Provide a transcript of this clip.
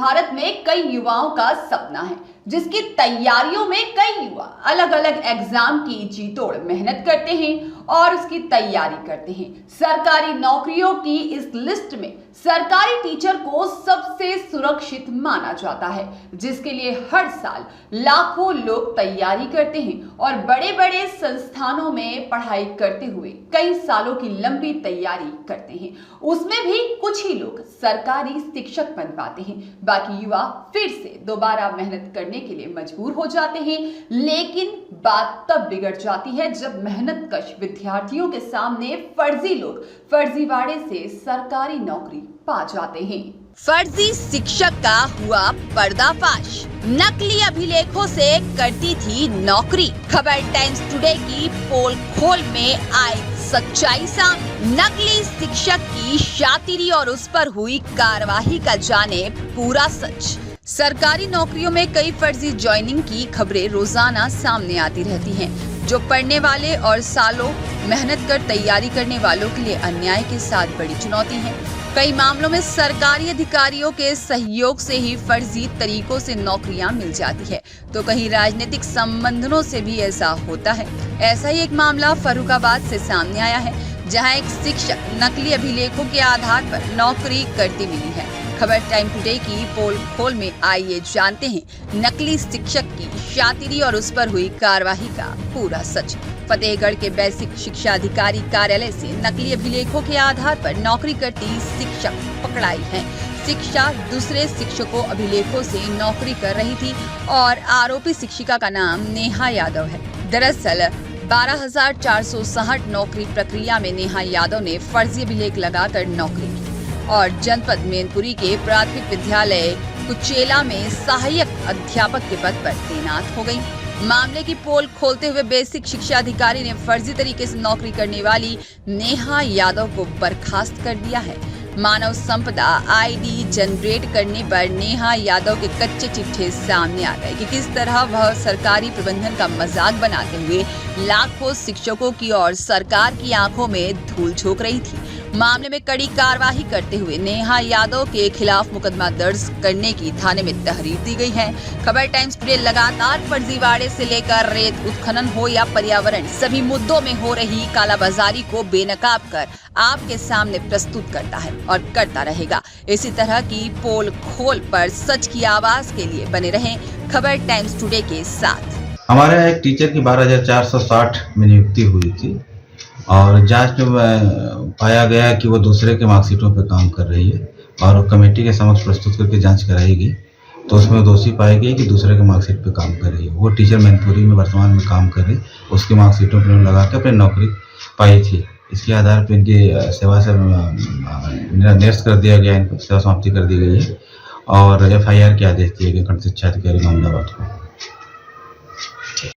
भारत में कई युवाओं का सपना है, जिसकी तैयारियों में कई युवा अलग अलग एग्जाम की जीतोड़ मेहनत करते हैं और उसकी तैयारी करते हैं। सरकारी नौकरियों की इस लिस्ट में सरकारी टीचर को सबसे सुरक्षित माना जाता है, जिसके लिए हर साल लाखों लोग तैयारी करते हैं और बड़े बड़े संस्थानों में पढ़ाई करते हुए कई सालों की लंबी तैयारी करते हैं। उसमें भी कुछ ही लोग सरकारी शिक्षक बन पाते हैं, बाकी युवा फिर से दोबारा मेहनत करने के लिए मजबूर हो जाते हैं। लेकिन बात तब बिगड़ जाती है जब मेहनतकश विद्यार्थियों के सामने फर्जी लोग फर्जीवाड़े से सरकारी नौकरी पा जाते हैं। फर्जी शिक्षक का हुआ पर्दाफाश, नकली अभिलेखों से करती थी नौकरी। खबर टाइम्स टुडे की पोल खोल में आई सच्चाई सामने। नकली शिक्षक की शातिरी और उस पर हुई कार्रवाई का जाने पूरा सच। सरकारी नौकरियों में कई फर्जी ज्वाइनिंग की खबरें रोजाना सामने आती रहती हैं, जो पढ़ने वाले और सालों मेहनत कर तैयारी करने वालों के लिए अन्याय के साथ बड़ी चुनौती है। कई मामलों में सरकारी अधिकारियों के सहयोग से ही फर्जी तरीकों से नौकरियां मिल जाती है, तो कहीं राजनीतिक संबंधों से भी ऐसा होता है। ऐसा ही एक मामला फर्रुखाबाद से सामने आया है, जहां एक शिक्षक नकली अभिलेखों के आधार पर नौकरी करती मिली है। खबर टाइम टुडे की पोल खोल में आइए जानते हैं नकली शिक्षक की शातिरी और उस पर हुई कार्रवाई का पूरा सच। फतेहगढ़ के बेसिक शिक्षा अधिकारी कार्यालय से नकली अभिलेखों के आधार पर नौकरी करती शिक्षक पकड़ाई है। शिक्षा दूसरे शिक्षकों अभिलेखों से नौकरी कर रही थी और आरोपी शिक्षिका का नाम नेहा यादव है। दरअसल 12,460 नौकरी प्रक्रिया में नेहा यादव ने फर्जी अभिलेख लगाकर नौकरी की और जनपद मैनपुरी के प्राथमिक विद्यालय कुचेला में सहायक अध्यापक के पद पर तैनात हो गई। मामले की पोल खोलते हुए बेसिक शिक्षा अधिकारी ने फर्जी तरीके से नौकरी करने वाली नेहा यादव को बर्खास्त कर दिया है। मानव संपदा आईडी जनरेट करने पर नेहा यादव के कच्चे चिट्ठे सामने आ गए कि किस तरह वह सरकारी प्रबंधन का मजाक बनाते हुए लाखों शिक्षकों की और सरकार की आंखों में धूल झोंक रही थी। मामले में कड़ी कार्रवाई करते हुए नेहा यादव के खिलाफ मुकदमा दर्ज करने की थाने में तहरीर दी गई है। खबर टाइम्स टुडे लगातार फर्जीवाड़े से लेकर रेत उत्खनन हो या पर्यावरण, सभी मुद्दों में हो रही कालाबाजारी को बेनकाब कर आपके सामने प्रस्तुत करता है और करता रहेगा। इसी तरह की पोल खोल पर सच की आवाज के लिए बने रहें खबर टाइम्स टुडे के साथ। हमारे यहाँ एक टीचर की 12,460 में नियुक्ति हुई थी और जांच में पाया गया कि वो दूसरे के मार्कशीटों पर काम कर रही है और कमेटी के समक्ष प्रस्तुत करके जांच कराई गई, तो उसमें दोषी पाई गई कि दूसरे के मार्कशीट पे काम कर रही है। वो टीचर मैनपुरी में वर्तमान में काम कर रही, उसकी मार्कशीटों पर लगा के अपनी नौकरी पाई थी। इसके आधार पर इनकी सेवा से निरस्त कर दिया गया, इनकी सेवा समाप्ति कर दी गई है और FIR के आदेश दिए गए खंड शिक्षा अधिकारी अहमदाबाद को।